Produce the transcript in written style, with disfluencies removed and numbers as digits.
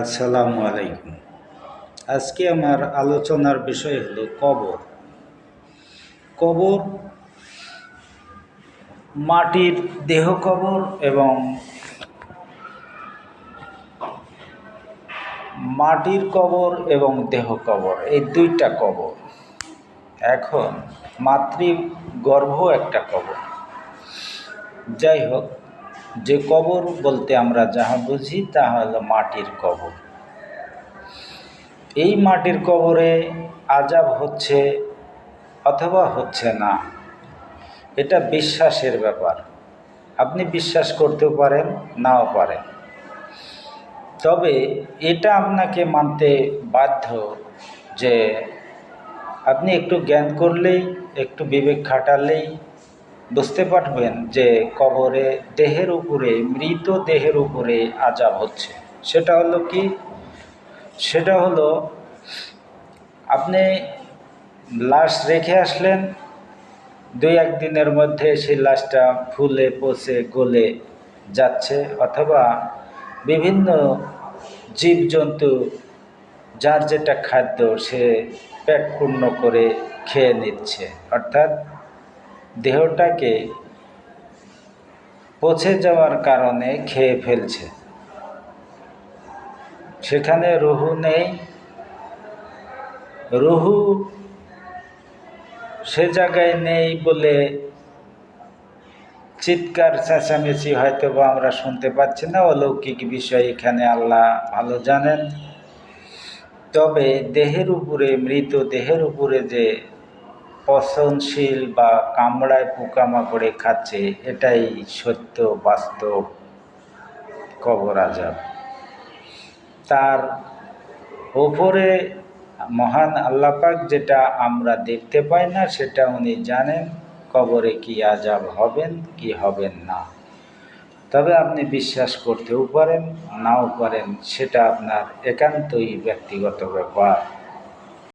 আসসালামু আলাইকুম। আজকে আমার আলোচনার বিষয় হলো কবর। কবর মাটির দেহ কবর এবং দেহ কবর, এই দুইটা কবর। এখন মাতৃগর্ভ একটা কবর। যাই হোক, যে কবর বলতে আমরা যাহা বুঝি তা হলো মাটির কবর। এই মাটির কবরে আযাব হচ্ছে অথবা হচ্ছে না, এটা বিশ্বাসের ব্যাপার। আপনি বিশ্বাস করতেও পারেন, নাও পারেন, তবে এটা আপনাকে মানতে বাধ্য যে আপনি একটু জ্ঞান করলেই, একটু বিবেক খাটালেই বুঝতে পারবেন যে কবরে দেহের উপরে, মৃত দেহের উপরে আযাব হচ্ছে। সেটা হলো কি? সেটা হলো আপনি লাশ রেখে আসলেন, 2-1 দিনের মধ্যে সেই লাশটা ফুলে পচে গলে যাচ্ছে, অথবা বিভিন্ন জীবজন্তু যার যেটা খাদ্য সে পেট পূর্ণ করে খেয়ে নিচ্ছে, অর্থাৎ দেহটাকে পচে যাওয়ার কারণে খেয়ে ফেলছে। সেখানে রুহু নেই। রুহু সে জায়গায় নেই বলে চিৎকার চেঁচামেচি হয়তো বা আমরা শুনতে পাচ্ছি না, অলৌকিক বিষয় এখানে আল্লাহ ভালো জানেন। তবে দেহের উপরে, মৃত দেহের উপরে যে পচনশীল বা কামড়ায় পোকামাকড়ে খাচ্ছে, এটাই সত্য বাস্তব কবর আযাব। তার ওপরে মহান আল্লাহ পাক যেটা আমরা দেখতে পাই না সেটা উনি জানেন, কবরে কি আযাব হবেন কি হবেন না। তবে আপনি বিশ্বাস করতেও পারেন, নাও পারেন, সেটা আপনার একান্তই ব্যক্তিগত ব্যাপার।